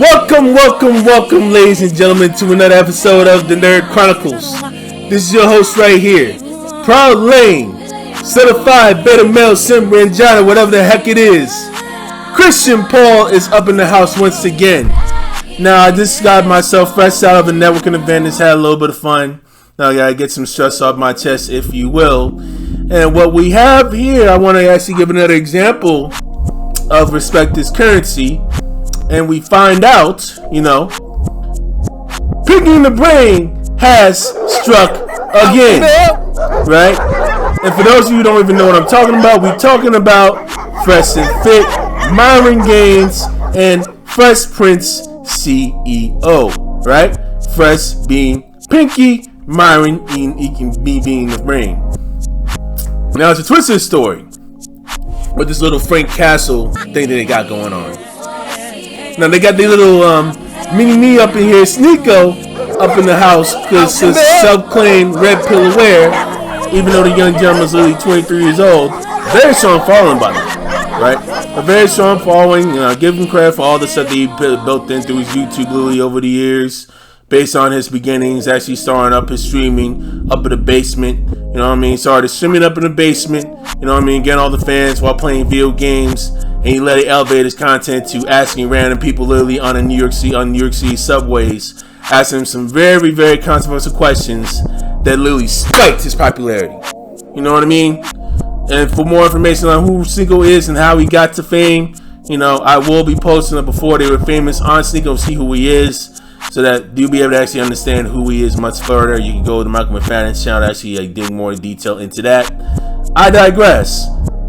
Welcome, ladies and gentlemen, to another episode of the Nerd Chronicles. This is your host right here, Proud Lane, certified beta male sim Ranjana, whatever the heck it is. Christian Paul is up in the house once again. Now, I just got myself fresh out of a networking event, just had a little bit of fun. Now I gotta get some stress off my chest, if you will. And what we have here, I want to actually give another example of respect is currency. And we find out, Pinky in the Brain has struck again, right? And for those of you who don't even know what I'm talking about, we're talking about FreshandFit, Myron Gaines, and Fresh Prince CEO, right? Fresh being Pinky, Myron being the Brain. Now it's a twisted story with this little Frank Castle thing that they got going on. Now they got their little mini-me up in here, Sneeko up in the house because his self-claimed red pill aware, even though the young gentleman is literally 23 years old, very strong following by him, right? A very strong following. Give him credit for all the stuff that he built in through his YouTube literally over the years, based on his beginnings, actually starting up his streaming up in the basement. You know what I mean? Started streaming up in the basement. You know what I mean? Getting all the fans while playing video games. And he let it elevate his content to asking random people literally on New York City subways, asking him some very, very controversial questions that literally spiked his popularity. You know what I mean? And for more information on who Sneeko is and how he got to fame, I will be posting it before they were famous on Sneeko, see who he is, so that you'll be able to actually understand who he is much further. You can go to Michael McFadden's channel to actually dig more detail into that. I digress.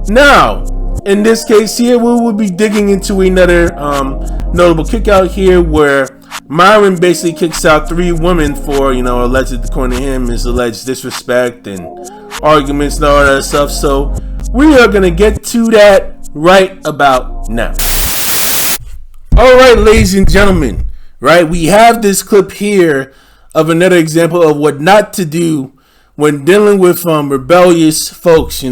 Now, in this case here, we will be digging into another notable kickout here where Myron basically kicks out 3 women for, alleged, according to him, is alleged disrespect and arguments and all that stuff. So we are going to get to that right about now. All right, ladies and gentlemen, right? We have this clip here of another example of what not to do when dealing with rebellious folks,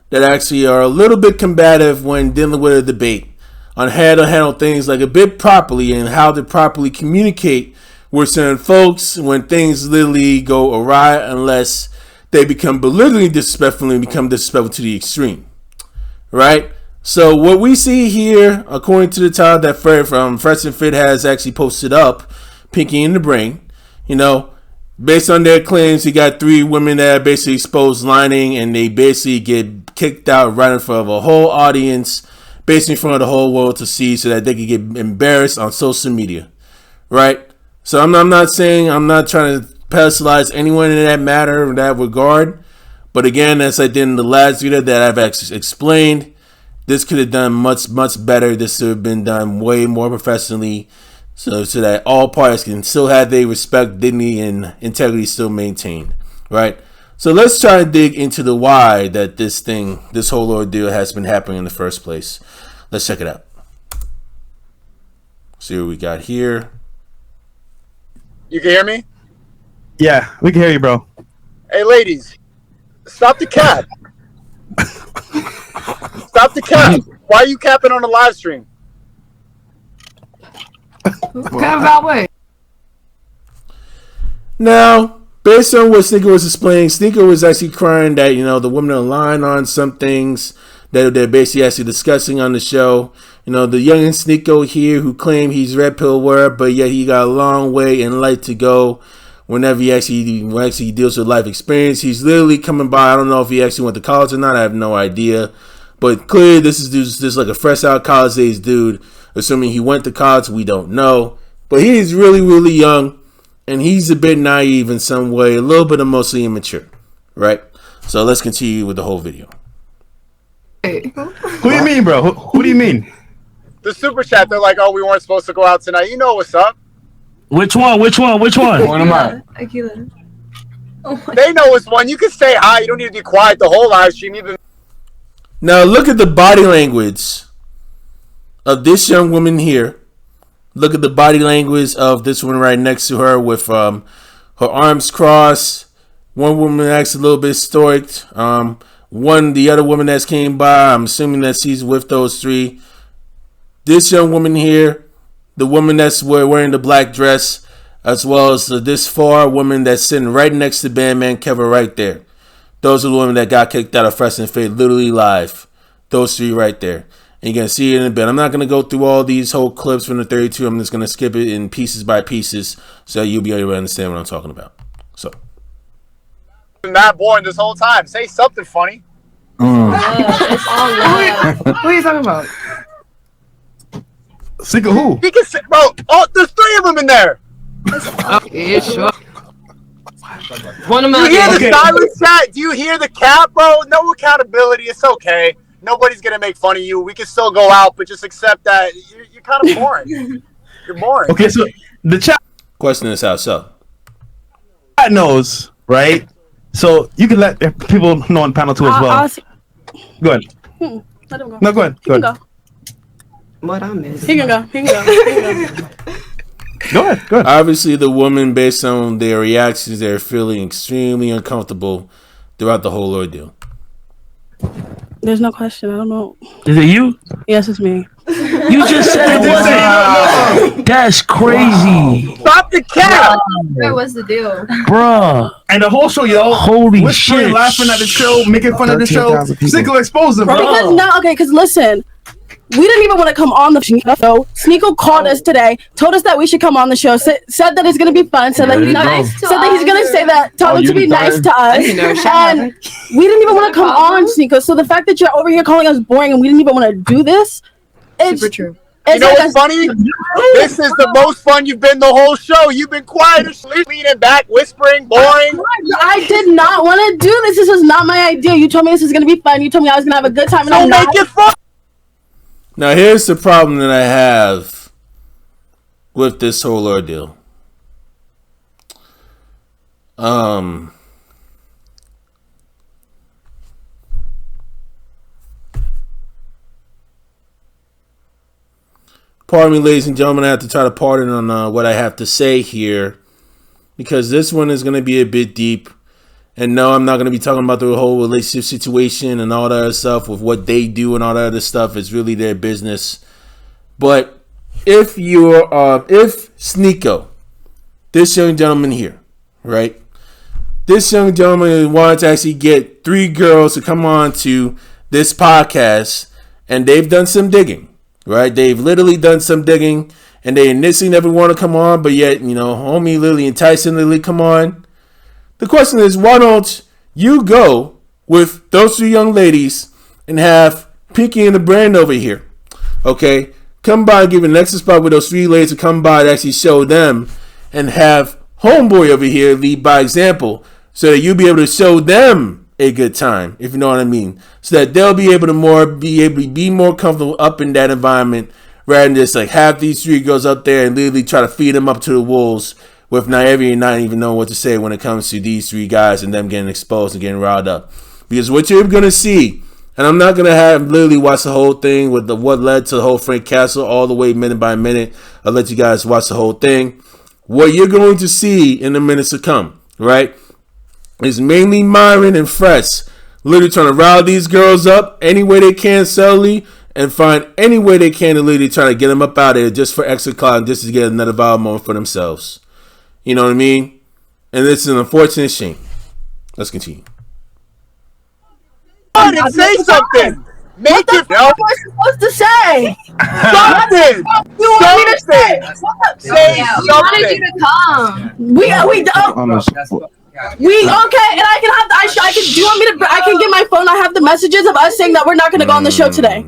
that actually are a little bit combative when dealing with a debate on how to handle things like a bit properly and how to properly communicate with certain folks when things literally go awry unless they become belittling disrespectful and become disrespectful to the extreme, right? So what we see here, according to the title that Fred from FreshandFit has actually posted up, Pinky in the Brain, based on their claims, he got 3 women that basically exposed lying, and they basically get kicked out right in front of a whole audience, basically in front of the whole world to see, so that they could get embarrassed on social media, right? So I'm not trying to pedestalize anyone in that matter, in that regard. But again, as I did in the last video that I've actually explained, this could have done much, much better. This should have been done way more professionally, so that all parties can still have their respect, dignity, and integrity still maintained, right? So let's try to dig into the why that this whole ordeal has been happening in the first place. Let's check it out. See what we got here. You can hear me? Yeah, we can hear you, bro. Hey, ladies, stop the cap. Stop the cap. Why are you capping on the live stream? Cap about what? Now, based on what Sneeko was explaining, Sneeko was actually crying that, the women are lying on some things that they're basically actually discussing on the show. The young Sneeko here who claimed he's red pill aware, but yet he got a long way in life to go whenever he actually deals with life experience. He's literally coming by. I don't know if he actually went to college or not. I have no idea. But clearly this is just like a fresh out college age dude. Assuming he went to college, we don't know. But he's really, really young. And he's a bit naive in some way, a little bit emotionally immature, right? So let's continue with the whole video. Hey. Who do you mean, bro? Who do you mean? The super chat, they're like, oh, we weren't supposed to go out tonight. You know what's up. Which one? What am I? Akila. They know it's one. You can say hi. You don't need to be quiet the whole live stream. Now look at the body language of this young woman here. Look at the body language of this one right next to her with her arms crossed. One woman acts a little bit stoic. The other woman that came by, I'm assuming that she's with those 3. This young woman here the woman that's wearing the black dress, as well as this far woman that's sitting right next to Bandman Kevin right there. Those are the women that got kicked out of Fresh and Fit literally live. Those three right there. And you're going to see it in a bit. I'm not going to go through all these whole clips from the 32. I'm just going to skip it in pieces by pieces so you'll be able to understand what I'm talking about. So. Not boring this whole time. Say something funny. It's all love. What are you talking about? Sick of who? You can say, bro. Oh, there's 3 of them in there. Yeah, sure. One of Do my you hear the silence chat? Do you hear the cap, bro? No accountability. It's okay. Nobody's gonna make fun of you. We can still go out, but just accept that you're kind of boring. You're boring. Okay, so the chat Question is how so. knows, right? So you can let people know on panel 2 as well. Go ahead. Let him go. No, go ahead. He can go. What I missed. He can go. He can go. He can go. Go ahead. Go ahead. Obviously, the woman, based on their reactions, they're feeling extremely uncomfortable throughout the whole ordeal. There's no question. I don't know. Is it you? Yes, it's me. You just said it wasn't. That's crazy, Stop the cap. What was the deal? bruh. And the whole show, yo. Holy whispering, shit. laughing at the show, making fun of the show. 13,000 people. Sneeko exposed them, bro. Because no, okay. Because listen, we didn't even want to come on the show. Sneeko called us today, told us that we should come on the show. Said that it's gonna be fun. Said that he's gonna say that. Told him to be nice to us. And we didn't even want to come on, Sneeko. So the fact that you're over here calling us boring and we didn't even want to do this, it's Super true. You know what's funny? This is the most fun you've been the whole show. You've been quiet, leaning back, whispering, boring. I did not want to do this. This was not my idea. You told me this was gonna be fun. You told me I was gonna have a good time, and Don't I'm not. make it fun. Now, here's the problem that I have with this whole ordeal. Pardon me, ladies and gentlemen, I have to try to pardon on what I have to say here, because this one is going to be a bit deep. And no, I'm not going to be talking about the whole relationship situation and all that other stuff with what they do and all that other stuff. It's really their business. But if Sneeko, this young gentleman here, right? This young gentleman wanted to actually get 3 girls to come on to this podcast, and they've done some digging, right? They've literally done some digging, and they initially never want to come on, but yet, homie Lily and Tyson Lily come on. The question is, why don't you go with those 2 young ladies and have Pinky and the Brand over here? Okay? Come by and give an extra spot with those 3 ladies to come by to actually show them, and have Homeboy over here lead by example so that you'll be able to show them a good time, if you know what I mean. So that they'll be able to be more comfortable up in that environment rather than just like have these 3 girls up there and literally try to feed them up to the wolves with not even knowing what to say when it comes to these 3 guys and them getting exposed and getting riled up. Because what you're going to see, and I'm not going to have literally watch the whole thing with what led to the whole Frank Castle all the way minute by minute. I'll let you guys watch the whole thing. What you're going to see in the minutes to come, right, is mainly Myron and Fresh literally trying to rile these girls up any way they can subtly and find any way they can to literally try to get them up out of there just for extra clout and just to get another viral moment for themselves. You know what I mean? And this is an unfortunate shame. Let's continue. And say something. Make it. What was I supposed to say? Something. You want me to say? Say We wanted you something. to come. We okay, and I can have I can. Do you want me to? I can get my phone. I have the messages of us saying that we're not going to go on the show today.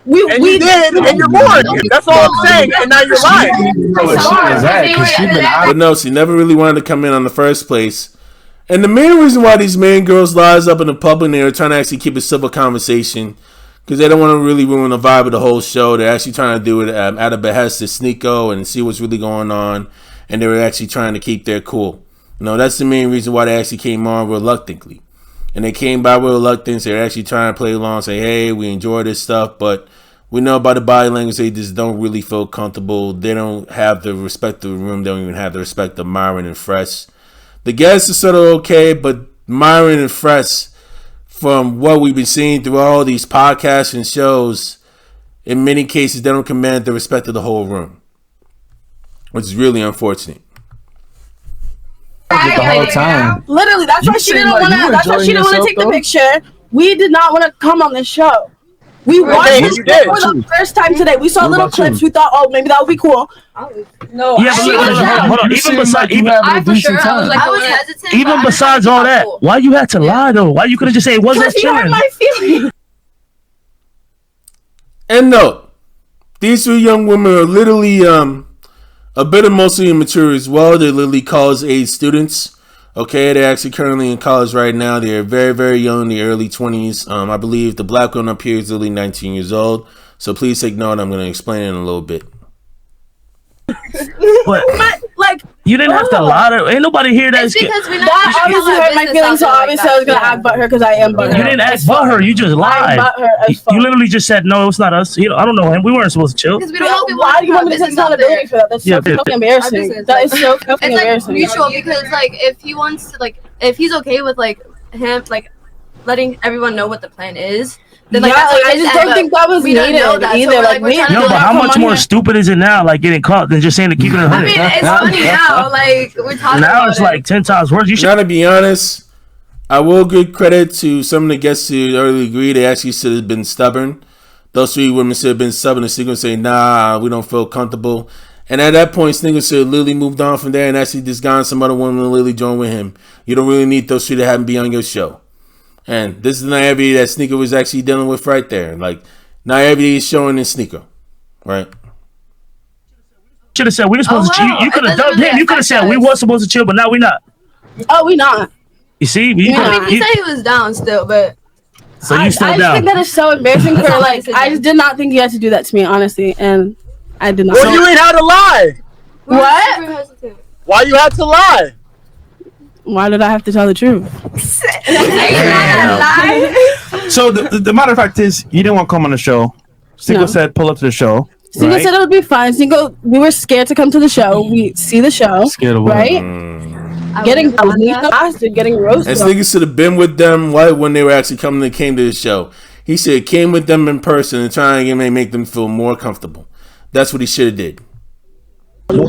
And you did, and you're bored. That's all I'm saying. And now you're lying. But no, she never really wanted to come in the first place. And the main reason why these main girls lies up in the public and they're trying to actually keep a civil conversation because they don't want to really ruin the vibe of the whole show. They're actually trying to do it out of behest to Sneeko and see what's really going on. And they were actually trying to keep their cool. That's the main reason why they actually came on reluctantly. And they came by with reluctance. They're actually trying to play along, say, hey, we enjoy this stuff, but we know by the body language they just don't really feel comfortable. They don't have the respect of the room. They don't even have the respect of Myron and Fresh. The guests are sort of okay, but Myron and Fresh, from what we've been seeing through all these podcasts and shows, in many cases, they don't command the respect of the whole room. which is really unfortunate. The whole time. Literally, that's why she didn't want to. That's why she didn't want to take the picture. We did not want to come on the show. We watched this for the first time today. We saw little clips. We thought, oh, maybe that would be cool. No, yeah, hold on. Even besides, even besides all that, why you had to lie though? Why you couldn't just say it wasn't Because you hurt my feelings. And no, these two young women are literally a bit emotionally immature as well. They're literally college age students. Okay, they're actually currently in college right now. They're very, very young, in the early 20s. I believe the black one up here is literally 19 years old. So please take note. I'm going to explain it in a little bit. But like, you didn't have to lie to. Ain't nobody here that's. That obviously hurt my feelings, so obviously I was going to act butthurt because I am butthurt. You didn't act butthurt. You just lied. You literally just said, no, it's not us. You know, I don't know him. We weren't supposed to chill. Because we don't know people. Why do you want me to take accountability for that? That's so fucking embarrassing. That is so fucking embarrassing. It's like mutual because, like, if he wants to, like, if he's okay with, like, him, like, letting everyone know what the plan is. Then, like, I just don't think that was needed either. So like, no, but how much more stupid is it now? Like getting caught than just saying to keep it in I mean, it's funny now. Like we're talking. Now it's like 10 times worse. You should. Now, to be honest, I will give credit to some of the guests who already agree. They actually should have been stubborn. Those three women should have been stubborn and still say, "Nah, we don't feel comfortable." And at that point, Sneaker should have literally moved on from there and actually just gone some other woman to literally join with him. You don't really need those three to have him be on your show. And this is the naivety that Sneaker was actually dealing with right there. Like, naivety is showing in Sneaker, right? Should have said we were supposed to chill. You could have done him. You could have said we were supposed to chill, but now we not. Oh, we not. You see? He said he was down still, but... So you still I down. just think that is so embarrassing for, like, I just did not think you had to do that to me, honestly, and I did not. Well, you ain't had to lie. What? Why you had to lie? Why did I have to tell the truth? So the matter of fact is, you didn't want to come on the show. Cinco said, pull up to the show. Cinco said it would be fine. Cinco, we were scared to come to the show. We see the show, scared of right? Getting roasted. And Cinco should have been with them when they were actually came to the show. He should have came with them in person and trying to make them feel more comfortable. That's what he should have did. The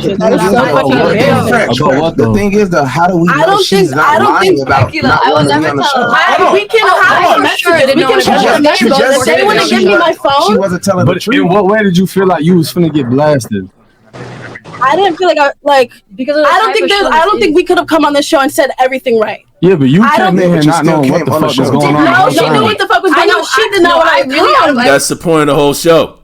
thing is, though, how do we know she's not lying about not wanting to be on the show? We can have messages. We can share messages. They want to give me my phone. She wasn't telling the truth. In what way did you feel like you was finna get blasted? I didn't feel like because I don't think we could have come on this show and said everything right. Yeah, but you came in here not knowing what the fuck was going on. No, she knew what the fuck was going on. She did not. I really wanted. That's the point of the whole show.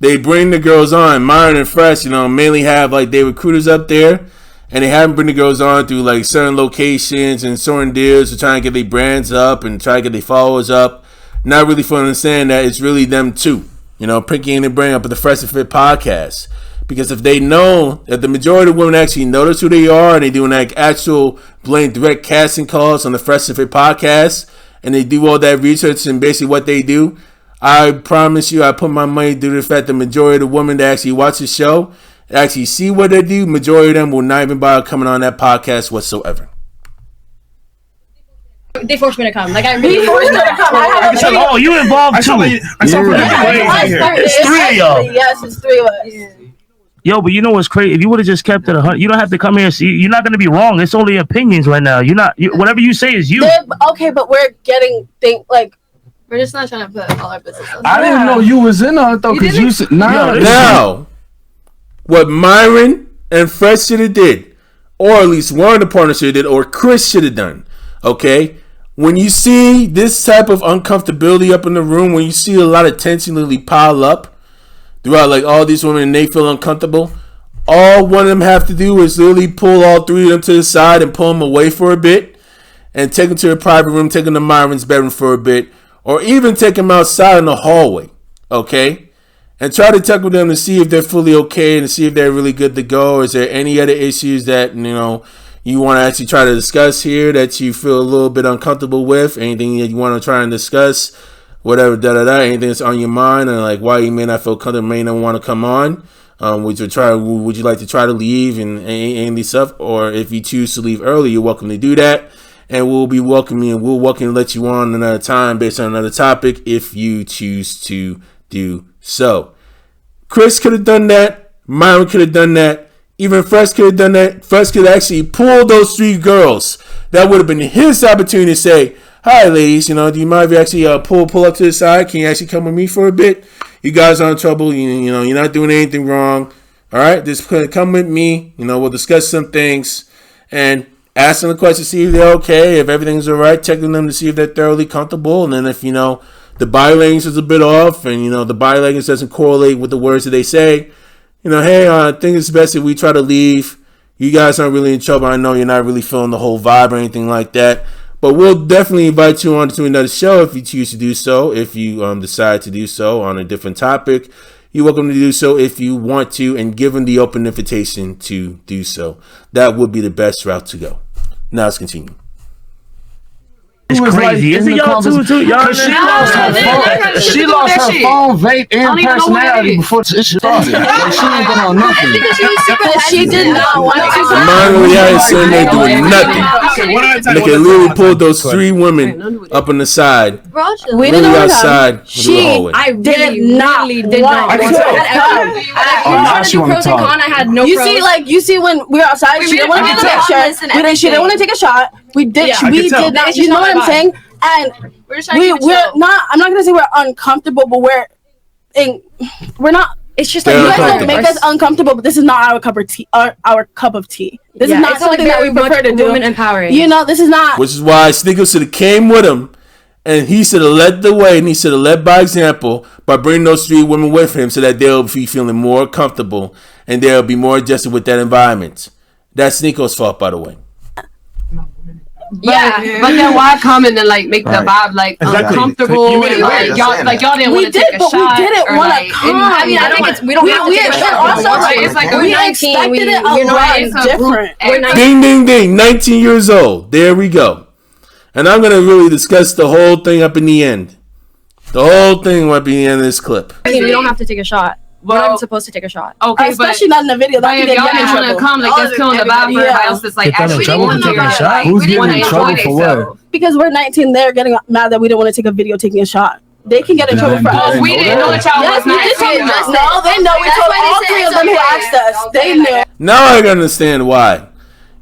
They bring the girls on, Myron and Fresh, mainly have like they recruiters up there, and they have them bring the girls on through like certain locations and certain deals to try and get their brands up and try to get their followers up. Not really for understand that it's really them too, Pinky and they bring up at the FreshandFit podcast. Because if they know that the majority of women actually notice who they are and they doing like actual blatant direct casting calls on the FreshandFit podcast and they do all that research and basically what they do, I promise you, I put my money due to the fact the majority of the women that actually watch the show, actually see what they do, majority of them will not even bother coming on that podcast whatsoever. They forced me to come. Like, I really forced me to come. Oh, you involved too. It's three of y'all. Yes, it's three of us. Yo, but you know what's crazy? If you would have just kept it 100, you don't have to come here and see. You're not going to be wrong. It's only opinions right now. You're not. Whatever you say is you. Okay, but we're getting we're just not trying to put all our business on. I didn't know you was in on it though, because you said now. What Myron and Fred should have did, or at least one of the partners should have did, or Chris should have done. Okay, when you see this type of uncomfortability up in the room, when you see a lot of tension literally pile up throughout, like all these women, and they feel uncomfortable, all one of them have to do is literally pull all three of them to the side and pull them away for a bit, and take them to a private room, take them to Myron's bedroom for a bit. Or even take them outside in the hallway, okay? And try to talk with them to see if they're fully okay and to see if they're really good to go. Or is there any other issues that, you want to actually try to discuss here that you feel a little bit uncomfortable with? Anything that you want to try and discuss? Whatever, anything that's on your mind and like why you may not feel comfortable, may not want to come on. Would you like to try to leave and any stuff? Or if you choose to leave early, you're welcome to do that. And we'll welcome to let you on another time based on another topic if you choose to do so. Chris could have done that. Myron could have done that. Even Fresh could have done that. Fresh could actually pull those 3 girls. That would have been his opportunity to say, "Hi, ladies. Do you mind if you actually pull up to the side? Can you actually come with me for a bit? You guys aren't in trouble. You're not doing anything wrong. All right, just come with me. We'll discuss some things and ask them the question, see if they're okay, if everything's all right. Checking them to see if they're thoroughly comfortable, and then if the body language is a bit off, and the body language doesn't correlate with the words that they say. Hey, I think it's best if we try to leave. You guys aren't really in trouble. I know you're not really feeling the whole vibe or anything like that. But we'll definitely invite you on to another show if you choose to do so. If you decide to do so on a different topic, you're welcome to do so if you want to, and give them the open invitation to do so. That would be the best route to go. Now let's continue. It's crazy. Isn't y'all too? Y'all she lost her phone, vape, and personality before she started. She ain't been on nothing. She did not want to. Mine really had saying they doing nothing. They can literally pull those 3 women up on the side. We didn't know outside. I did not. I can tell. Now she want to talk. I had no. You see when we were outside, she didn't want to take a shot. She didn't want to take a shot. We did. We did not. You know what I'm saying? And we're not. I'm not gonna say we're uncomfortable, but we're not. It's just like you guys don't make us uncomfortable, but this is not our cup of tea. Our cup of tea. This is not something that we prefer to do. Women empowering. This is not. Which is why Sneakers should have came with him, and he should have led the way, and he should have led by example by bringing those 3 women with him, so that they'll be feeling more comfortable and they'll be more adjusted with that environment. That's Sneaker's fault, by the way. But then why come and then make the vibe uncomfortable? Y'all didn't want to take a shot. We didn't want to come. I think it's we don't have to take a shot. It's like we expected it a lot different. Ding, ding, ding. 19 years old. There we go. And I'm gonna really discuss the whole thing up in the end. The whole thing might be the end of this clip. We don't have to take a shot. We're not supposed to take a shot. Okay, especially not in the video. But if y'all didn't want to come, that's killing the vibe for everybody else that's actually want to take a shot. Who's getting in trouble for what? Because we're 19, they're getting mad that we didn't want to take a video taking a shot. They can get in trouble for us. We didn't know that y'all was 19. No, they know. We told all 3 of them who asked us. They knew. Now I can understand why.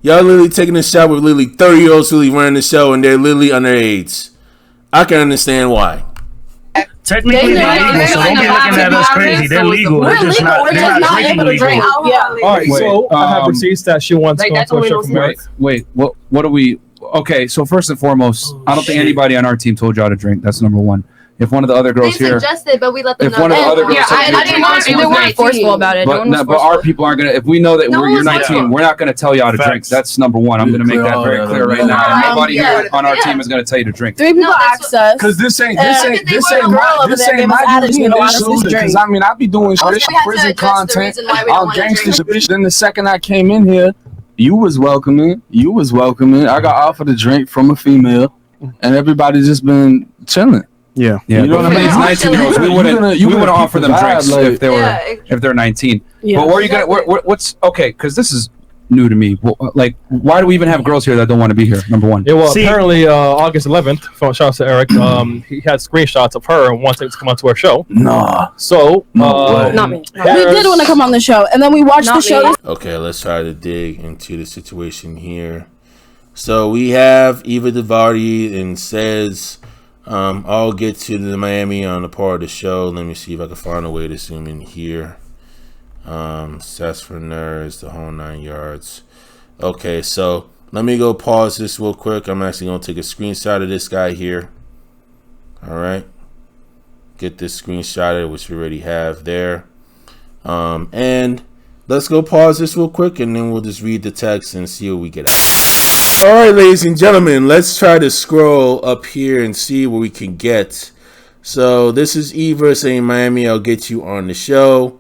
Y'all literally taking a shot with literally 30-year-olds really running the show, and they're literally underage. I can understand why. Technically legal, so don't be looking at us crazy. They're legal. We're just not able to drink. Yeah. All right, so I have receipts that she wants to go to a show from Eric. Wait, what do we... Okay, so first and foremost, I don't think anybody on our team told y'all to drink. That's number one. If one of the other girls they here... suggested, but we let them know. If one of the other girls... I didn't want to. They weren't forceful about it. But our people aren't going to... If we know that you're 19, we're not going to tell y'all to drink. That's number one. I'm going to make that very clear right now. And nobody here on our team is going to tell you to drink. 3 people asked us. Because this ain't my issue. Because I mean, I be doing prison content. I'm gangster bitch. Then the second I came in here, you was welcoming. I got offered a drink from a female, and everybody's just been chilling. Yeah. You know what I mean? It's 19-year-olds. We wouldn't offer them drinks if they're 19. Yeah. But where are you gonna? What's okay? Because this is new to me. Why do we even have girls here that don't want to be here? Number one. Yeah. Well, apparently August 11th. Shout out to Eric. He had screenshots of her wanting to come on to our show. Nah. So not me. We did want to come on the show, and then we watched the show. Okay, let's try to dig into the situation here. So we have Eva DeVardi and says. I'll get to the Miami on the part of the show. Let me see if I can find a way to zoom in here. Stats for nerds, the whole 9 yards. Okay, so let me go pause this real quick. I'm actually going to take a screenshot of this guy here. All right. Get this screenshot, which we already have there. And let's go pause this real quick, and then we'll just read the text and see what we get out. All right, ladies and gentlemen, let's try to scroll up here and see what we can get. So this is Eva saying, Miami, I'll get you on the show.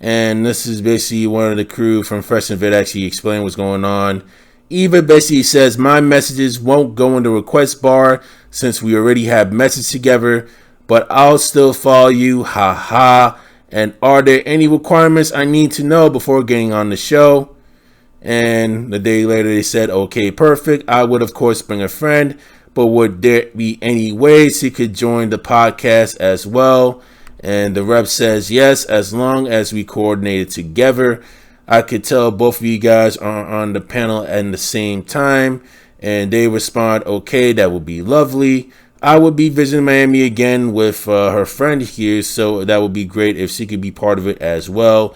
And this is basically one of the crew from FreshandFit actually explaining what's going on. Eva basically says, my messages won't go in the request bar since we already have messages together, but I'll still follow you, haha. And are there any requirements I need to know before getting on the show? And the day later they said, okay, perfect. I would, of course, bring a friend, but would there be any ways he could join the podcast as well? And the rep says, yes, as long as we coordinate it together. I could tell both of you guys are on the panel at the same time, and they respond, okay, that would be lovely. I would be visiting Miami again with her friend here, so that would be great if she could be part of it as well.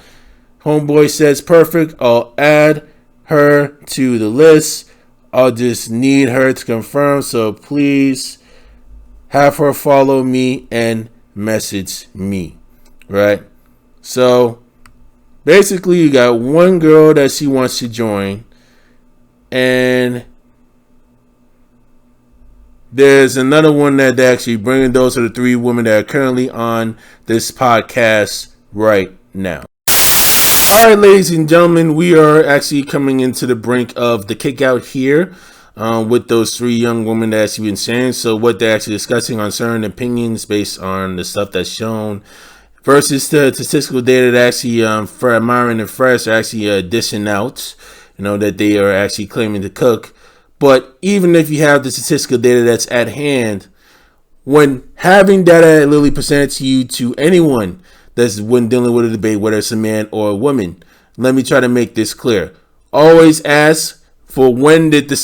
Homeboy says, perfect. I'll add her to the list. I'll just need her to confirm, so please have her follow me and message me, right? So basically, you got one girl that she wants to join, and there's another one that they're actually bringing. Those are the three women that are currently on this podcast right now. All right, ladies and gentlemen, we are actually coming into the brink of the kick out here with those three young women that actually been saying. So what they're actually discussing on certain opinions based on the stuff that's shown versus the statistical data that actually for Myron and Fresh are actually dishing out, that they are actually claiming to cook. But even if you have the statistical data that's at hand, when having data literally presented to you to anyone that's when dealing with a debate, whether it's a man or a woman, let me try to make this clear. Always ask for when did the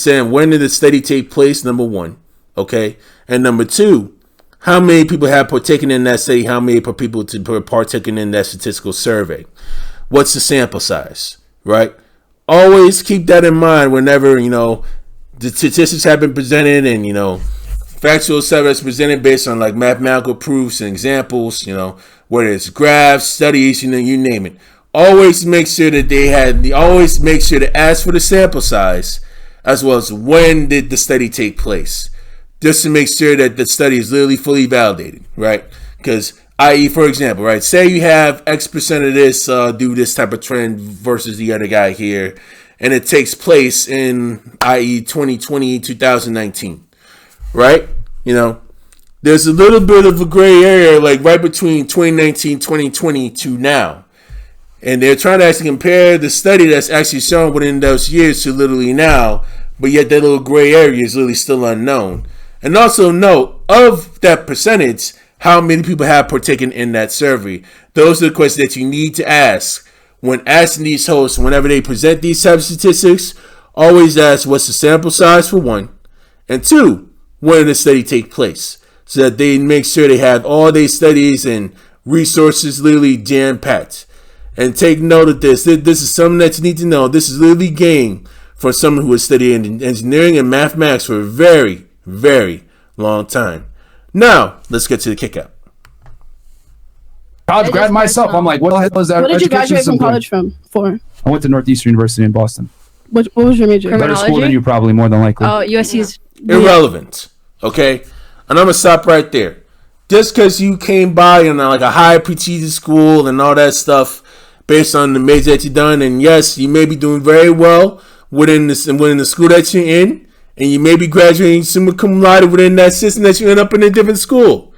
study take place, number one, okay? And number two, how many people have partaken in that study? How many people to partaken in that statistical survey? What's the sample size, right? Always keep that in mind whenever, the statistics have been presented and, factual evidence presented based on like mathematical proofs and examples, whether it's graphs, studies, you name it. Always make sure that always make sure to ask for the sample size as well as when did the study take place, just to make sure that the study is literally fully validated, right? Because, i.e., for example, right, say you have X percent of this do this type of trend versus the other guy here, and it takes place in, i.e., 2020, 2019, right? There's a little bit of a gray area, like right between 2019, 2020 to now. And they're trying to actually compare the study that's actually shown within those years to literally now, but yet that little gray area is literally still unknown. And also note, of that percentage, how many people have partaken in that survey. Those are the questions that you need to ask when asking these hosts, whenever they present these type of statistics. Always ask, what's the sample size for one? And two, when did the study take place? So that they make sure they have all their studies and resources literally jam-packed. And take note of this. This is something that you need to know. This is literally game for someone who is studying engineering and mathematics for a very, very long time. Now, let's get to the kick out. College grad myself. I'm like, what the hell is that? What did you graduate from college for? I went to Northeastern University in Boston. What was your major? Better school than you, probably, more than likely. Oh, USC's irrelevant. Okay? And I'm going to stop right there. Just because you came by in like a high prestigious school and all that stuff based on the major that you've done, and yes, you may be doing very well within the school that you're in, and you may be graduating summa cum laude within that system that you end up in a different school.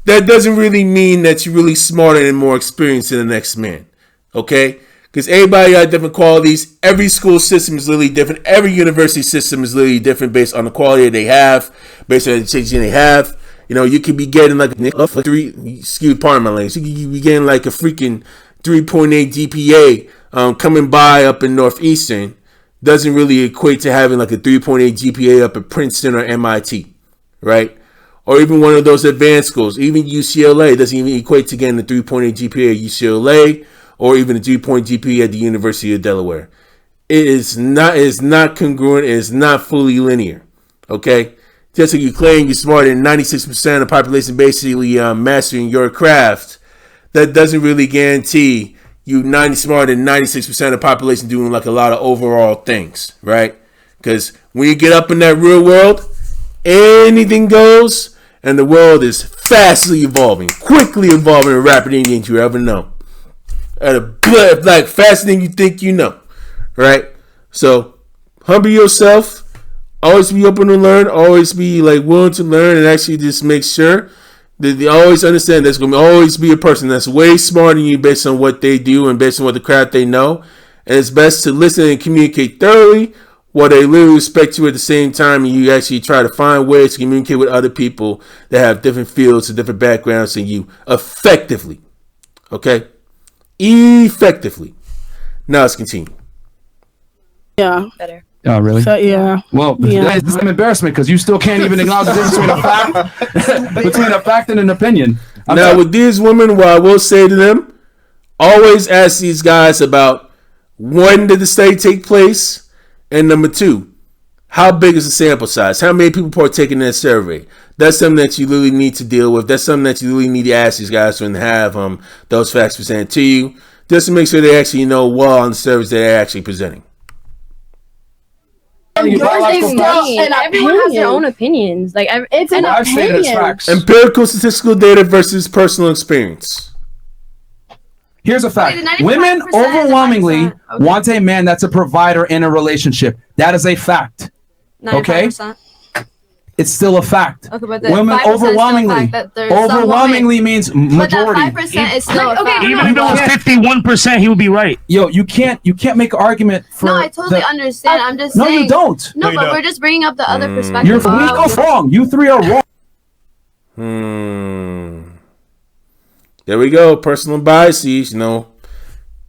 That doesn't really mean that you're really smarter and more experienced than the next man. Okay? Because everybody got different qualities. Every school system is literally different. Every university system is literally different based on the quality they have, based on the education they have. You could be getting like pardon my language. You could be getting like a freaking 3.8 GPA coming by up in Northeastern. Doesn't really equate to having like a 3.8 GPA up at Princeton or MIT, right? Or even one of those advanced schools. Even UCLA doesn't even equate to getting a 3.8 GPA at UCLA or even a 3-point GPA at the University of Delaware. It is not congruent. It is not fully linear, okay? Just like you claim you're smarter than 96% of the population basically mastering your craft, that doesn't really guarantee you smarter than 96% of the population doing like a lot of overall things, right? Because when you get up in that real world, anything goes, and the world is fastly evolving, quickly evolving, and rapidly than you ever know. At a like faster than you think you know, right? So humble yourself. Always be open to learn. Always be like willing to learn, and actually just make sure that they always understand there's going to always be a person that's way smarter than you based on what they do and based on what the craft they know. And it's best to listen and communicate thoroughly while they literally respect you at the same time, and you actually try to find ways to communicate with other people that have different fields and different backgrounds than you effectively. Okay? Effectively. Now let's continue. Yeah. Better. Oh, really? So, yeah. Well, it's an embarrassment because you still can't even acknowledge the difference between a fact and an opinion. Now, with these women, what I will say to them, always ask these guys about when did the study take place, and number 2, how big is the sample size? How many people partake in that survey? That's something that you really need to deal with. That's something that you really need to ask these guys when they have those facts presented to you, just to make sure they actually know well on the service that they're actually presenting. Everyone has their own opinions. Like it's an opinion. Empirical statistical data versus personal experience. Here's a fact: women overwhelmingly want a man that's a provider in a relationship. That is a fact. 95%. Okay, it's still a fact. Okay, but women overwhelmingly means majority. But that 5% is still even though it's 51%, he would be right. Yo, you can't make an argument for. No, I totally understand. I'm just saying. No, you don't. No, but we're just bringing up the other perspective. You're wrong. You 3 are wrong. There we go. Personal biases.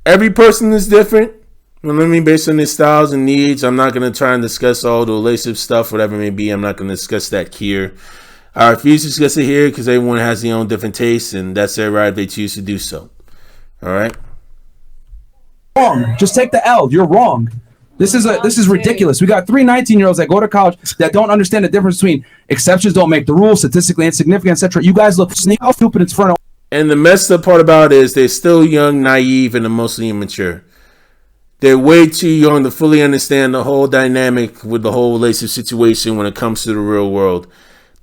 Every person is different. Based on their styles and needs. I'm not going to try and discuss all the relationship stuff, whatever it may be. I'm not going to discuss that here. I refuse to discuss it here because everyone has their own different tastes, and that's their right if they choose to do so. All right? Wrong. Just take the L. You're wrong. This is ridiculous. We got 3 19-year-olds that go to college that don't understand the difference between exceptions don't make the rule, statistically insignificant, etc. You guys look stupid in front of. And the messed up part about it is they're still young, naive, and emotionally immature. They're way too young to fully understand the whole dynamic with the whole relationship situation when it comes to the real world.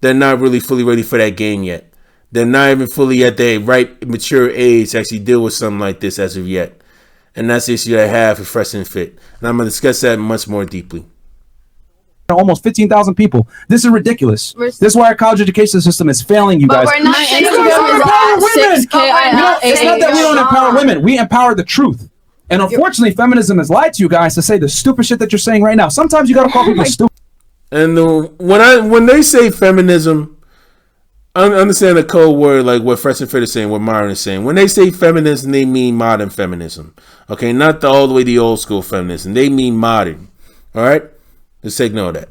They're not really fully ready for that game yet. They're not even fully at their right mature age to actually deal with something like this as of yet. And that's the issue I have with FreshandFit. And I'm going to discuss that much more deeply. Almost 15,000 people. This is ridiculous. This is why our college education system is failing you guys. But we're not saying it's not that we don't empower women. We empower the truth. And unfortunately, feminism has lied to you guys to say the stupid shit that you're saying right now. Sometimes you gotta call people stupid. And when they say feminism, I understand the code word like what FreshandFit is saying, what Myron is saying. When they say feminism, they mean modern feminism. Okay, not all the way the old school feminism. They mean modern. All right, let's take note of that.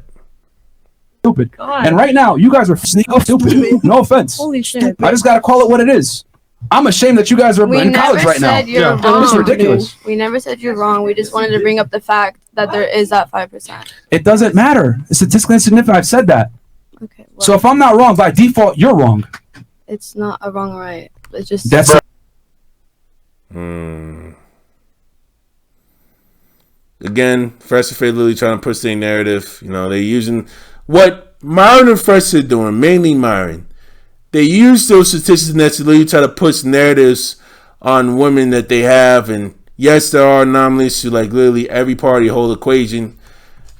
Stupid. God. And right now, you guys are stupid. No offense. Holy shit! I just gotta call it what it is. I'm ashamed that you guys are in college right now. This is ridiculous. We never said you're wrong. We just wanted to bring up the fact that there is that 5%. It doesn't matter. It's statistically insignificant. I've said that. Okay. Well, so if I'm not wrong, by default, you're wrong. It's not a wrong or right. It's just. That's. Again, FreshandFit literally trying to push their narrative. They're using what Myron and Fresh are doing, mainly Myron. They use those statistics necessarily to try to push narratives on women that they have. And yes, there are anomalies to like literally every part of the whole equation.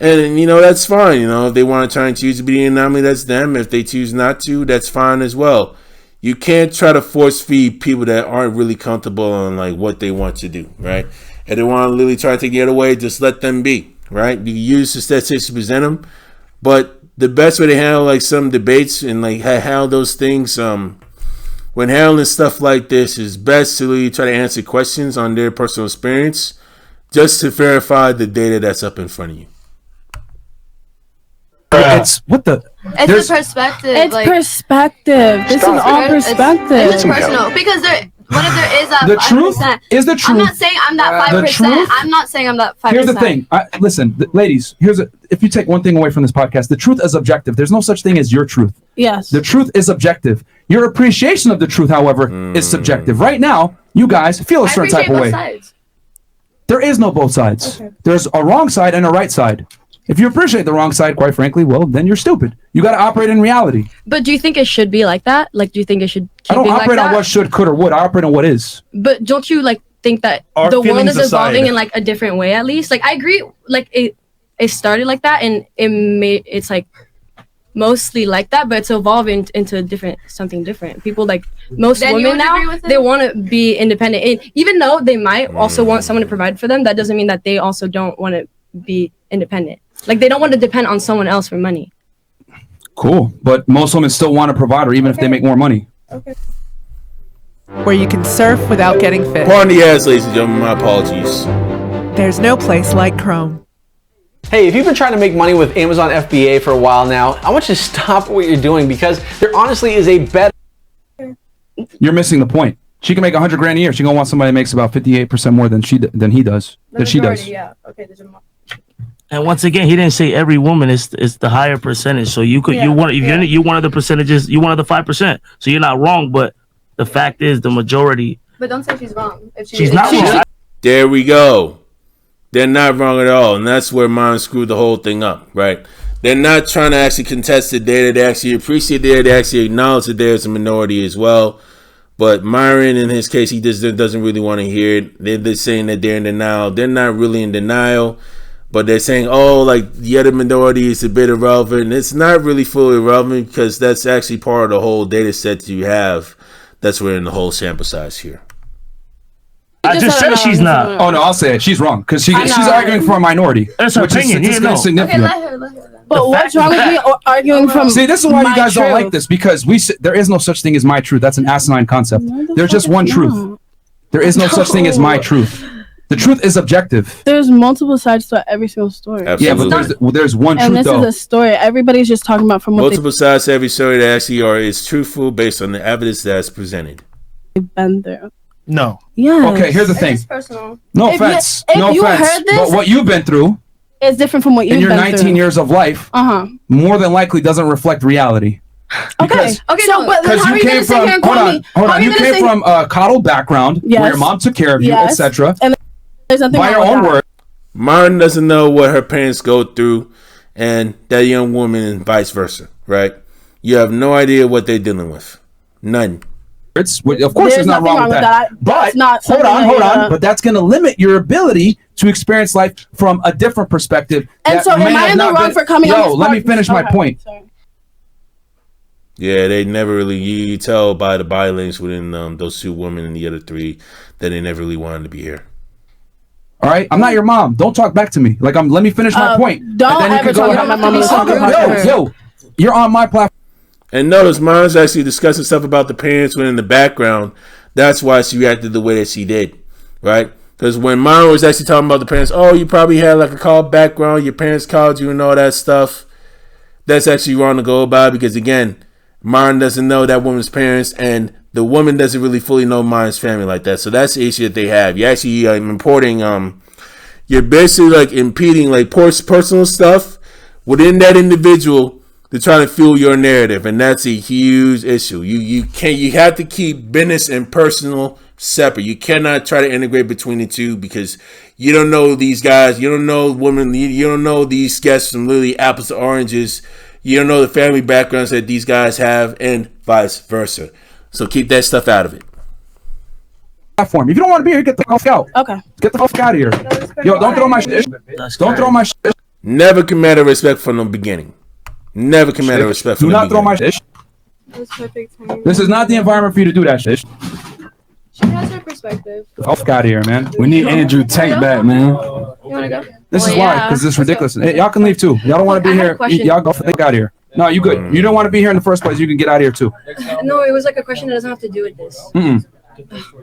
And, that's fine. If they want to try and choose to be the anomaly, that's them. If they choose not to, that's fine as well. You can't try to force feed people that aren't really comfortable on like what they want to do, right? If they want to literally try to take the other way, just let them be, right? You use the statistics to present them. But the best way to handle like some debates and like handle those things when handling stuff like this is best to really try to answer questions on their personal experience just to verify the data that's up in front of you. It's the perspective. It's perspective. This is all perspective. It's personal because what if there is that 5%? The truth is the truth. I'm not saying I'm that 5%. I'm not saying I'm that 5%. Here's the thing. Listen, ladies. If you take one thing away from this podcast, the truth is objective. There's no such thing as your truth. Yes. The truth is objective. Your appreciation of the truth, however, is subjective. Right now, you guys feel a certain type of way. Sides. There is no both sides. Okay. There's a wrong side and a right side. If you appreciate the wrong side, quite frankly, well, then you're stupid. You got to operate in reality. But do you think it should be like that? Like, do you think it should keep being like that? I don't operate on what should, could, or would. I operate on what is. But don't you, think that the world is evolving in, a different way, at least? I agree, it started like that, and it's, mostly like that, but it's evolving into something different. People, most women now, they want to be independent. And even though they might also want someone to provide for them, that doesn't mean that they also don't want to be independent. They don't want to depend on someone else for money. Cool. But most women still want a provider, even if they make more money. Okay. Where you can surf without getting fit. Pardon the ass, ladies and gentlemen. My apologies. There's no place like Chrome. Hey, if you've been trying to make money with Amazon FBA for a while now, I want you to stop what you're doing because there honestly is a better... You're missing the point. She can make 100 grand a year. She gonna want somebody that makes about 58% more than she does. Yeah. Okay. And once again, he didn't say every woman is the higher percentage. So you could you're one of the percentages. You one of the 5%. So you're not wrong, but the fact is the majority. But don't say she's wrong. If she's not wrong. There we go. They're not wrong at all, and that's where mine screwed the whole thing up, right? They're not trying to actually contest the data. They actually appreciate the data. They actually acknowledge that there's a minority as well. But Myron, in his case, he just doesn't really want to hear it. They're saying that they're in denial. They're not really in denial, but they're saying, oh, like the other minority is a bit irrelevant. It's not really fully irrelevant because that's actually part of the whole data set you have. That's where in the whole sample size here. I just said she's not. Oh no, I'll say it. She's wrong because she's arguing for a minority. That's her opinion. It's significant. Okay, let her. But what's wrong with me arguing from? See, this is why you guys don't like this because there is no such thing as my truth. That's an asinine concept. There's just one truth. There is no such thing as my truth. The truth is objective. There's multiple sides to every single story. Absolutely. Yeah, but there's one truth though. And this is a story. Everybody's just talking about from what multiple sides to every story that actually is truthful based on the evidence that's presented. they've been there. No. Yeah. Okay, here's the thing. Personal. No If offense. you No heard offense. this- But what you've been through It's different from what you've in your been 19 through. years of life more than likely doesn't reflect reality. Okay. Okay. So, but then Because how are you you came gonna sit from here and call me? hold how on. are You gonna came say- from a coddled background Yes. where your mom took care of you, Yes. etc. And there's nothing By wrong your with own that. word. Martin doesn't know what her parents go through and that young woman and vice versa, right? You have no idea what they're dealing with. None. Of course, there's nothing wrong with that. But hold on. But that's going to limit your ability to experience life from a different perspective. And so, am I in the wrong for coming on this let me podcast? finish my Okay, point. Yeah, they never really. You tell by the body language within those two women and the other three that they never really wanted to be here. All right, I'm not your mom. Don't talk back to me. Let me finish my point. Don't ever talk about my mom. Yo, you're on my platform. And notice, Mom's actually discussing stuff about the parents when in the background. That's why she reacted the way that she did, right? Because when Mom was actually talking about the parents, oh, you probably had like a called background, your parents called you and all that stuff. That's actually wrong to go about because, again, Mom doesn't know that woman's parents and the woman doesn't really fully know Mom's family like that. So that's the issue that they have. You're actually importing, you're basically like impeding like personal stuff within that individual to try to fuel your narrative, and that's a huge issue. You have to keep business and personal separate. You cannot try to integrate between the two because you don't know these guys, you don't know women, you don't know these guests from literally apples to oranges. You don't know the family backgrounds that these guys have, and vice versa. So keep that stuff out of it. Platform. If you don't want to be here, get the fuck out. Okay. Get the fuck out of here. Yo, don't throw my shit. Don't throw my shit. Never command a respect from the beginning. Never command a respect from the beginning. Do not throw my shit. That's perfect timing. This is not the environment for you to do that shit. She has her perspective. Fuck out of here, man. We need Andrew Tate back, man. You wanna go? This is why, because this is ridiculous. Hey, y'all can leave too. Y'all don't want to be here. Y'all go fuck out of here. No, you good. You don't want to be here in the first place. You can get out of here too. No, it was like a question that doesn't have to do with this.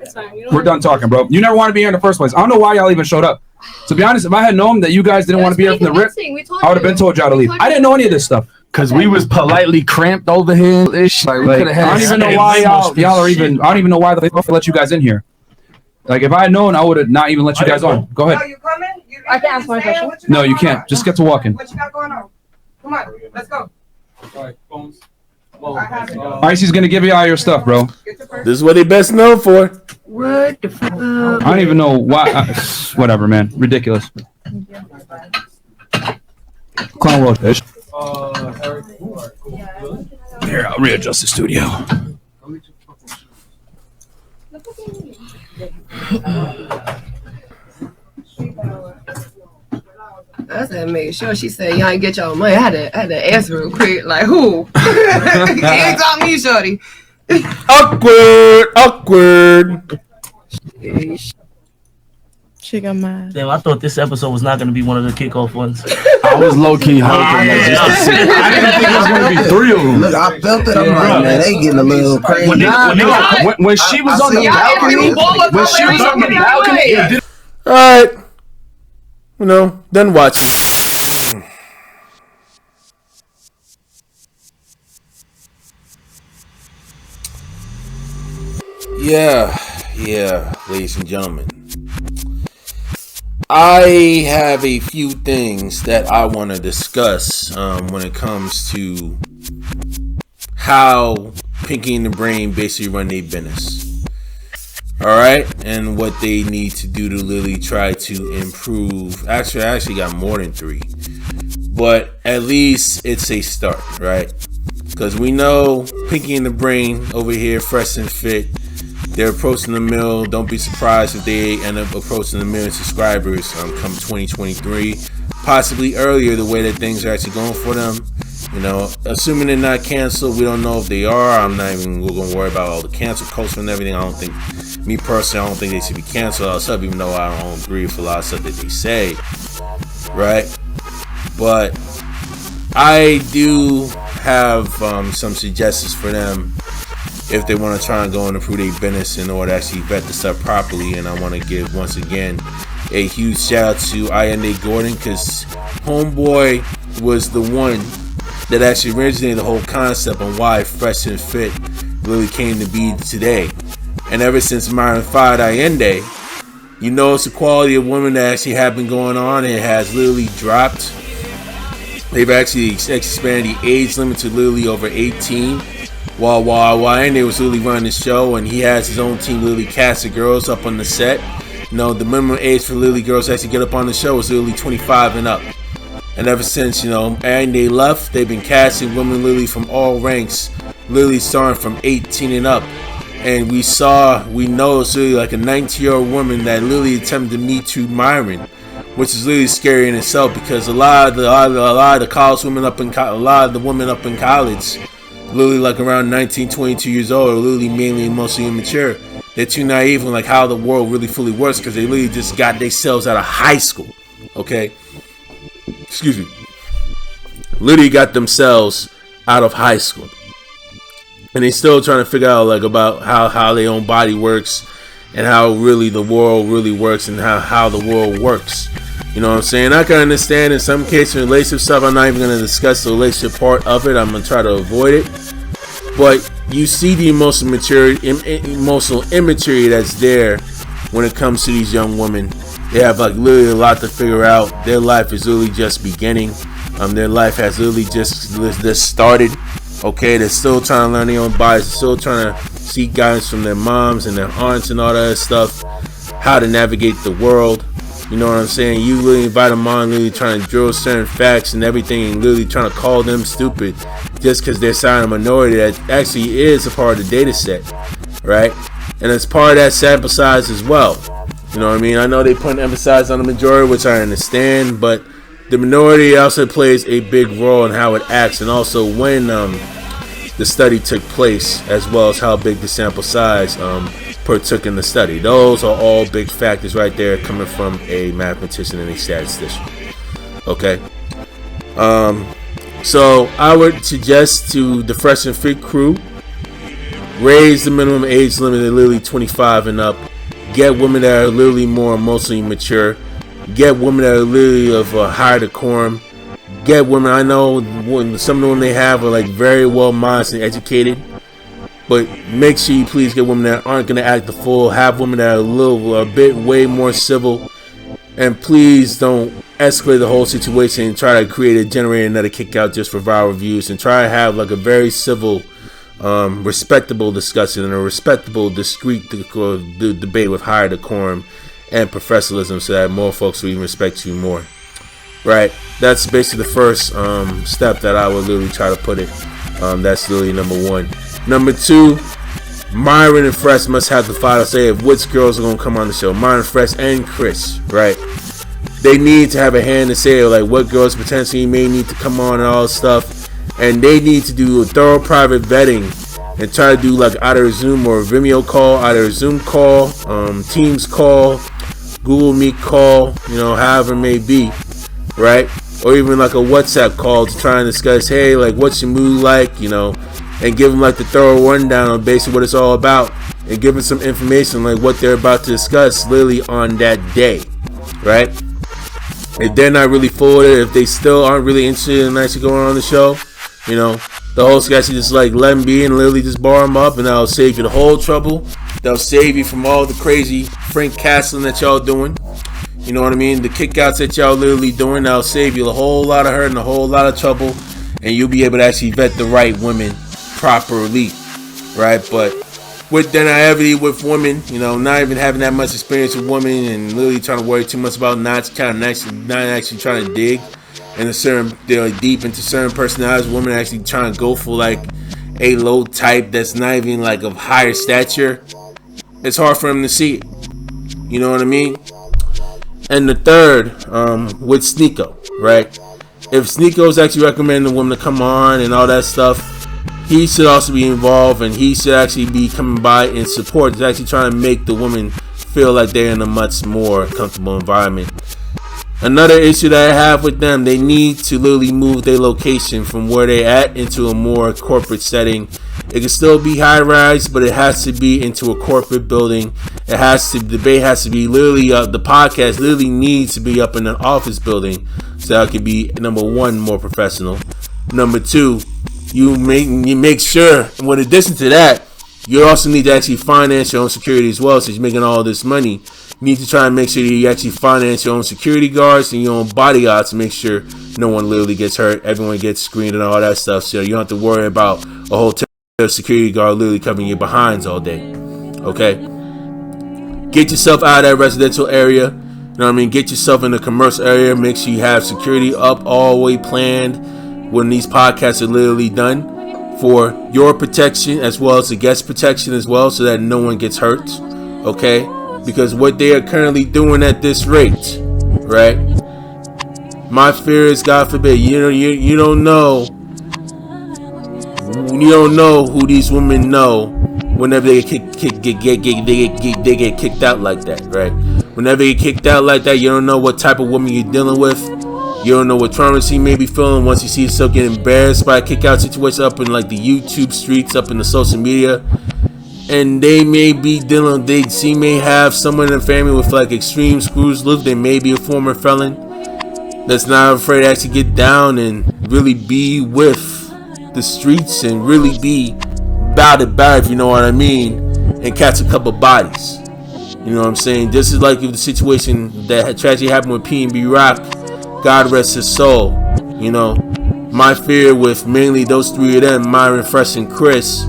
It's fine. We're done talking, bro. You never want to be here in the first place. I don't know why y'all even showed up. To be honest, if I had known that you guys didn't want to be here from the rip, I would have been told y'all to leave. I didn't know any of this stuff. Cause we was politely cramped over here. Like we could have had. I don't even know why y'all are even. I don't even know why the fuck I let you guys in here. Like if I had known, I would have not even let you guys on. Go ahead. You coming? I can ask my question. No, you can't. Just get to walking. What you got going on? Come on, let's go. Icy's gonna give you all your stuff, bro. This is what they best known for. What the fuck? I don't even know why. Whatever, man. Ridiculous. Clown road fish. Here, I'll readjust the studio. I had to make sure she said y'all ain't get y'all money. I had to answer real quick. Like who? You ain't talking to me, shorty. Awkward. She got mad. Damn, I thought this episode was not going to be one of the kickoff ones. I was low key hoping that just to see. I didn't think it was going to be 3 of them. Look, I felt it. I'm like, man, they getting a little crazy. When she was on the balcony, All right. done watching. Yeah, ladies and gentlemen. I have a few things that I want to discuss when it comes to how Pinky and the Brain basically run their business. Alright? And what they need to do to literally try to improve. Actually, I actually got more than 3. But at least it's a start, right? Because we know Pinky and the Brain over here, Fresh and Fit, they're approaching the mill. Don't be surprised if they end up approaching the million subscribers come 2023. Possibly earlier, the way that things are actually going for them. Assuming they're not canceled, we don't know if they are. I'm not even going to worry about all the cancel culture and everything. I don't think, me personally, I don't think they should be canceled outside, even though I don't agree with a lot of stuff that they say. Right? But I do have some suggestions for them if they want to try and go and improve their business in order to actually vet this up properly. And I want to give, once again, a huge shout out to Ayende Gordon, because homeboy was the one that actually originated the whole concept on why Fresh and Fit really came to be today. And ever since Myron fired Ayende, you notice the quality of women that actually have been going on. It has literally dropped. They've actually expanded the age limit to literally over 18. While Ayende was literally running the show, and he has his own team literally casting girls up on the set. The minimum age for literally girls to actually get up on the show is literally 25 and up. And ever since, Ayende left, they've been casting women literally from all ranks, literally starting from 18 and up. And we know it's literally like a 19-year-old woman that literally attempted to meet to Myron, which is literally scary in itself, because a lot of the college women up in a lot of the women up in college, literally like around 19, 22 years old, are literally mainly mostly immature. They're too naive in like how the world really fully works, because they literally just got themselves out of high school. Okay, excuse me. Literally got themselves out of high school, and they still trying to figure out like about how their own body works, and how really the world really works, and how the world works. You know what I'm saying? I can understand in some cases relationship stuff. I'm not even going to discuss the relationship part of it. I'm going to try to avoid it. But you see the emotional immaturity that's there when it comes to these young women. They have like literally a lot to figure out. Their life is literally just beginning. Their life has literally just started. Okay, they're still trying to learn their own bodies. They're still trying to seek guidance from their moms and their aunts and all that other stuff. How to navigate the world. You know what I'm saying? You really invite them on, literally trying to drill certain facts and everything, and literally trying to call them stupid just because they're signing a minority that actually is a part of the data set, right? And it's part of that sample size as well. You know what I mean? I know they put an emphasis on the majority, which I understand, but the minority also plays a big role in how it acts, and also when the study took place, as well as how big the sample size partook in the study. Those are all big factors right there, coming from a mathematician and a statistician. Okay. So I would suggest to the Fresh and Fit crew, raise the minimum age limit to literally 25 and up. Get women that are literally more emotionally mature. Get women that are literally of a higher decorum. Get women, I know some of the women they have are like very well minded and educated, but make sure you please get women that aren't going to act the fool. Have women that are a bit way more civil, and please don't escalate the whole situation and try to generate another kick out just for viral views, and try to have like a very civil, respectable discussion and a respectable, discreet debate with higher decorum and professionalism, so that more folks will even respect you more. Right, that's basically the first step that I would literally try to put it. That's literally number one. Number two, Myron and Fresh must have the final say of which girls are going to come on the show. Myron, Fresh, and Chris, right? They need to have a hand to say like what girls potentially may need to come on and all this stuff. And they need to do a thorough private vetting and try to do like either a Zoom or a Vimeo call, either a Zoom call, Teams call, Google Meet call, however it may be. Right? Or even like a WhatsApp call to try and discuss, hey, like what's your mood like, and give them like the thorough rundown on basically what it's all about, and give them some information like what they're about to discuss literally on that day, right? if they're not really for it, if they still aren't really interested in actually going on the show, you know, the host can actually just like let them be and literally just bar them up, and that'll save you the whole trouble. That'll save you from all the crazy Frank Castling that y'all doing. You know what I mean? The kickouts that y'all literally doing, that'll save you a whole lot of hurt and a whole lot of trouble, and you'll be able to actually vet the right women properly, right? But with the naivety with women, you know, not even having that much experience with women and literally trying to worry too much about not actually trying to dig in a certain, deep into certain personalities, women actually trying to go for like a low type that's not even like of higher stature. It's hard for them to see it. You know what I mean? And the third, with Sneeko, right? If Sneeko is actually recommending the woman to come on and all that stuff, he should also be involved, and he should actually be coming by in support. He's actually trying to make the women feel like they're in a much more comfortable environment. Another issue that I have with them, they need to literally move their location from where they're at into a more corporate setting. It can still be high rise, but it has to be into a corporate building. The debate has to be literally the podcast literally needs to be up in an office building, so it can be, number one, more professional. Number two, you make sure, in addition to that, you also need to actually finance your own security as well. Since you're making all this money, you need to try and make sure you actually finance your own security guards and your own bodyguards to make sure no one literally gets hurt, everyone gets screened and all that stuff, so you don't have to worry about a hotel security guard literally covering your behinds all day. Okay? Get yourself out of that residential area. You know what I mean? Get yourself in the commercial area. Make sure you have security up all the way planned when these podcasts are literally done, for your protection as well as the guest protection as well, so that no one gets hurt. Okay? Because what they are currently doing at this rate, right? My fear is, God forbid, you don't know who these women know whenever they get kicked out like that, right? Whenever they get kicked out like that, you don't know what type of woman you're dealing with. You don't know what trauma she may be feeling once you see yourself getting embarrassed by a kick-out situation up in like the YouTube streets, up in the social media. And they may be dealing, she may have someone in the family with like extreme screws loose. They may be a former felon that's not afraid to actually get down and really be with the streets and really be about it, if you know what I mean, and catch a couple bodies. You know what I'm saying? This is like if the situation that had tragedy happened with P&B Rock, God rest his soul. You know, my fear with mainly those three of them, Myron, Fresh, and Chris,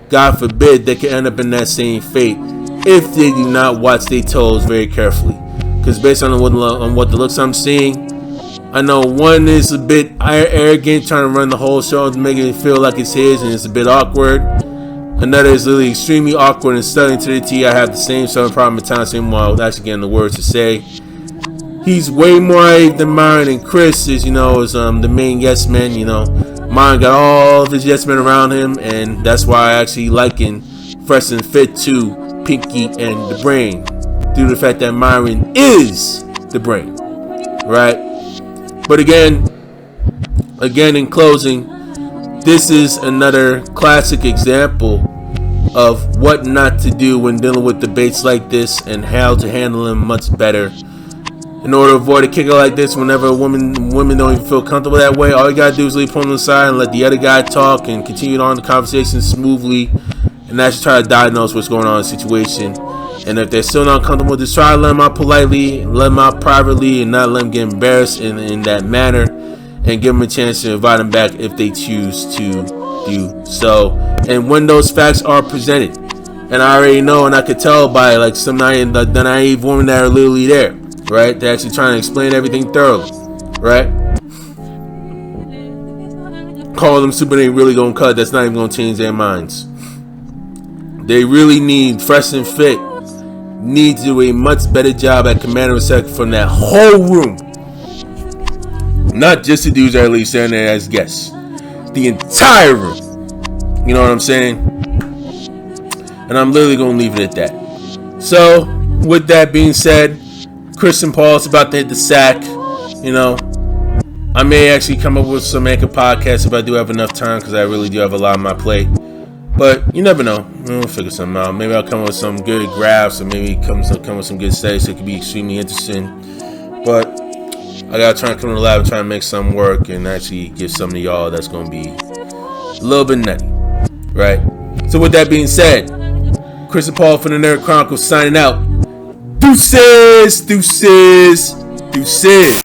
God forbid they could end up in that same fate if they do not watch their toes very carefully. Because based on what the looks I'm seeing, I know one is a bit arrogant, trying to run the whole show to make it feel like it's his, and it's a bit awkward. Another is literally extremely awkward and studying to the T. I have the same problem at times, same while actually getting the words to say. He's way more naive than Myron, and Chris is, is the main yes man. Myron got all of his yes men around him, and that's why I actually liken FreshandFit to Pinky and the Brain, due to the fact that Myron is the brain, right? But again, in closing, this is another classic example of what not to do when dealing with debates like this and how to handle them much better. In order to avoid a kicker like this, whenever women don't even feel comfortable that way, all you gotta do is leave them on the side and let the other guy talk and continue on the conversation smoothly, and actually try to diagnose what's going on in the situation. And if they're still not comfortable, just try to let them out politely, let them out privately, and not let them get embarrassed in that manner, and give them a chance to invite them back if they choose to do so. And when those facts are presented, and I already know, and I could tell by like some the naive women that are literally there, right? They're actually trying to explain everything thoroughly, right? Call them super, they really gonna cut. That's not even gonna change their minds. They really need FreshandFit. Need to do a much better job at commanding respect from that whole room. Not just the dudes that are least standing there as guests. The entire room. You know what I'm saying? And I'm literally gonna leave it at that. So, with that being said, Christian Paul's about to hit the sack. I may actually come up with some anchor podcasts if I do have enough time, because I really do have a lot on my plate. But you never know. We'll figure something out. Maybe I'll come up with some good graphs, or maybe come with some good studies that could be extremely interesting. But I gotta try and come to the lab and try and make something work and actually give something to y'all that's gonna be a little bit nutty, right? So with that being said, Chris and Paul from the Nerd Chronicles signing out. Deuces, deuces, deuces.